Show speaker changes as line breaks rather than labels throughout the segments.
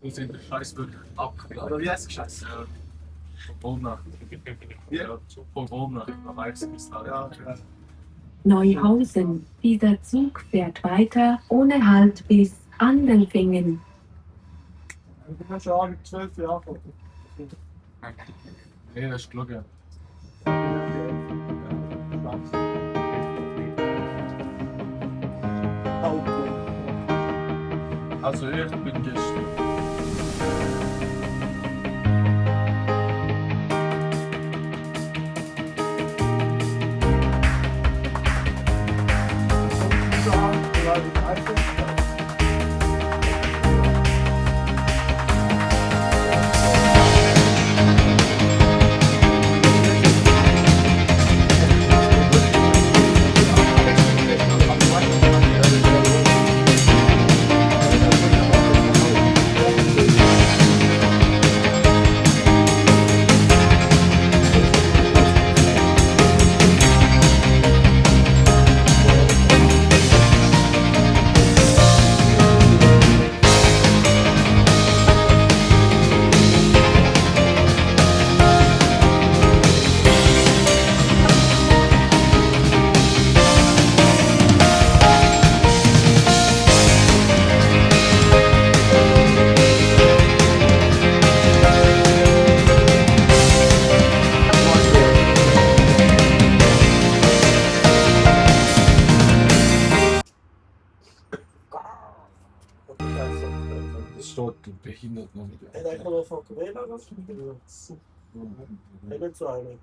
Wir sind der Scheiß wirklich abgegangen.
Oder wie heißt es Scheiß?
Ja. Von oben nach. Ja, von oben nach. Am meisten ist halt.
Ja, klar.
Neuhausen. Dieser Zug fährt weiter ohne Halt bis Andelfingen.
Ich bin schon 12 Jahre alt.
Nee, das ist Glück. Also ich bin gestern. Das steht behindert noch nicht.
Hat eigentlich noch von Corona was? Nicht so eine.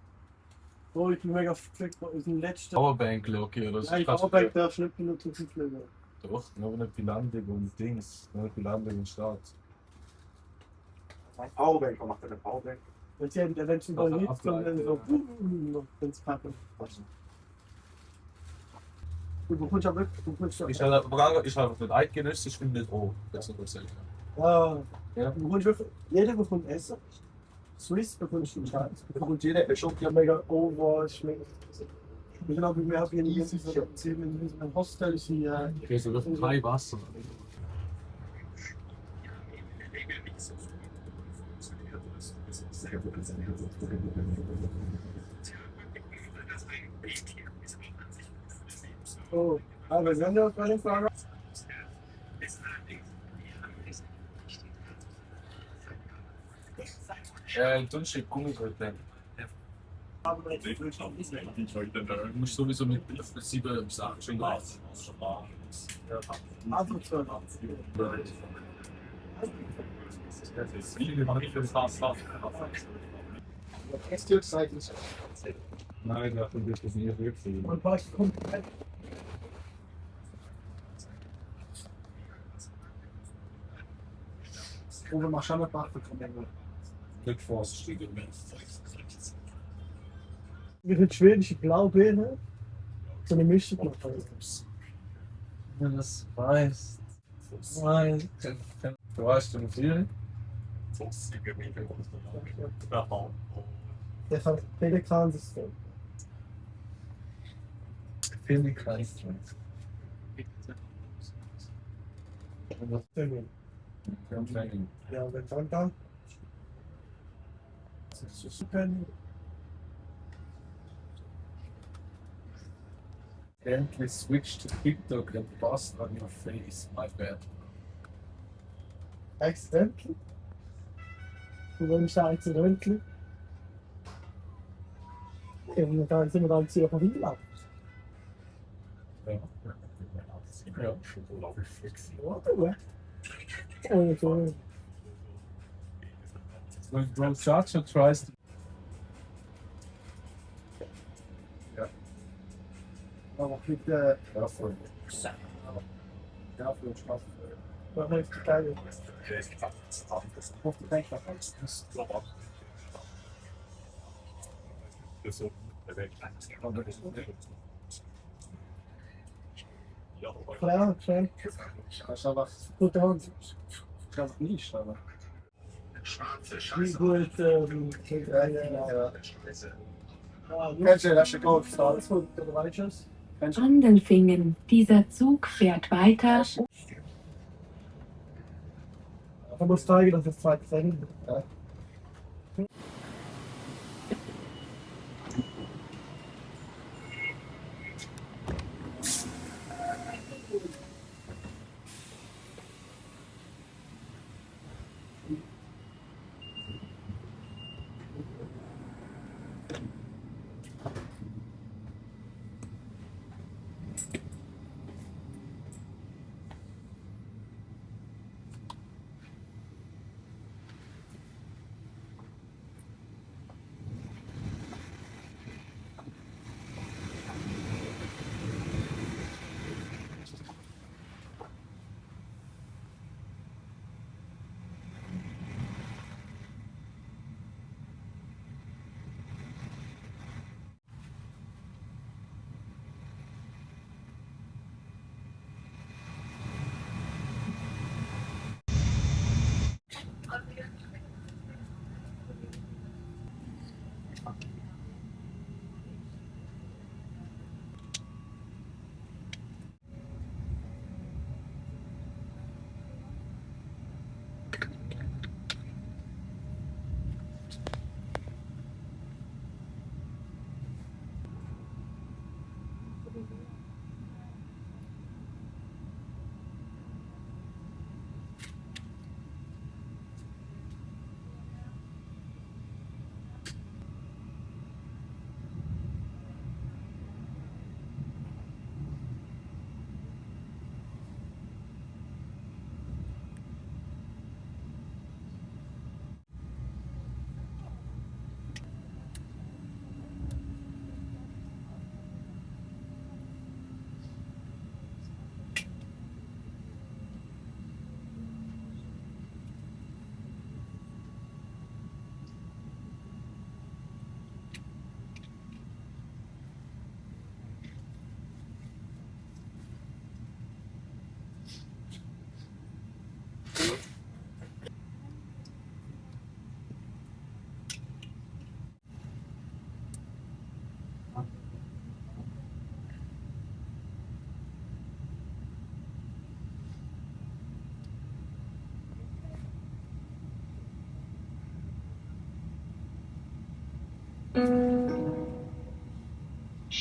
Oh, ich bin mega aufgeregt aus dem letzten.
Powerbank, Loki, oder so.
Nein, Powerbank darfst du nicht benutzen zum Fliegen.
Doch, nur eine Landung und Dings. Nur eine Landung und Start.
Ein Powerbank, was macht denn ein Powerbank?
Wenn sie wenn sie da nicht, dann so, wenn es packen. Du bekommst aber wirklich, du bekommst
Ist halt nicht eidgenössisch, finde ich auch. Das ist sagen.
ja,
Ja.
du bekommst wirklich, jeder bekommt Essen. Swiss bekommst du einen Scheiß. Bekommt jeder, ich ja mega over, schmeckt. Ich glaube, wir haben hier ein Hostel, ist hier.
Okay, so wirklich kein Wasser.
Oh, aber wir haben ja auch eine Frage.
Dunstig Gummibrettchen. Du musst sowieso mit 7 bis 8 Stunden raus.
Einfach so.
Nein, davon wird es nicht wirklich.
Und was kommt rein? Und wir machen eine Bach bekommen.
Nicht fast.
Wir haben schwedische Blaubeere. So eine Mischung gemacht.
Wenn du das weißt. Nein. Du weißt du viel?
Der hat Pelikan-System.
Viel Kreis.
Ja, wenn dann. Das ist so super.
Gently switch to TikTok and bust on your face, my bad.
Accidentally. Und wenn ich da accidentally. Und dann sind wir dann zu Zürich hingelaufen.
Ja, Schokolade fix.
Oh, so.
When Bro Chacha tries to. Ja.
Aber mit
Ja, voll. Ja, für den Spaß.
was heißt die Geile? Auf die Bänke. Klar, schön.
Kannst du einfach.
Gute Hand.
Kannst nicht, aber.
Wie gut, ja.
Kennst du das schon gut?
Salzburg, oder weißt du es?
Andelfingen. Dieser Zug fährt weiter.
Ich muss zeigen, dass es 2 Cent.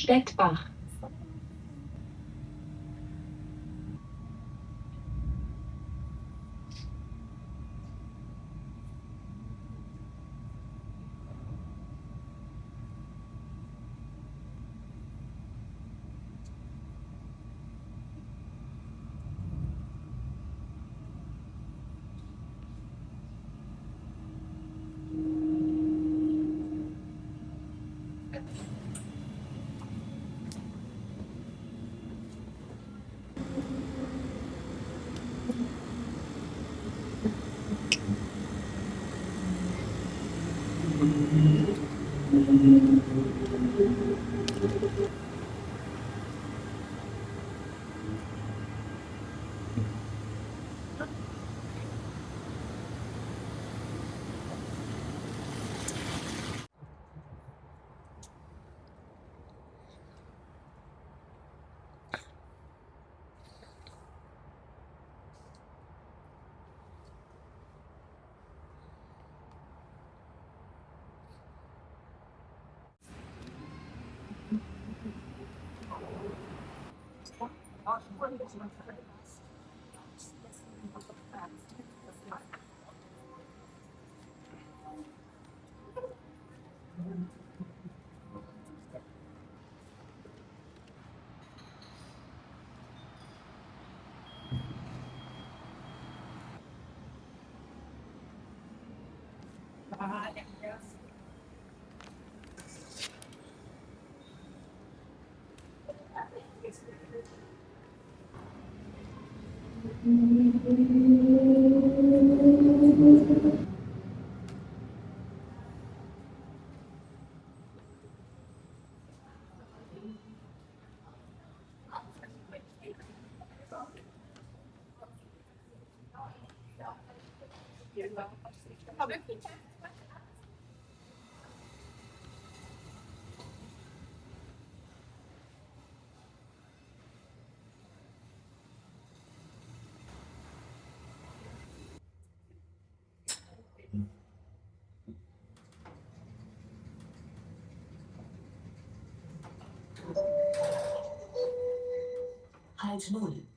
Stettbach.
Halt 0.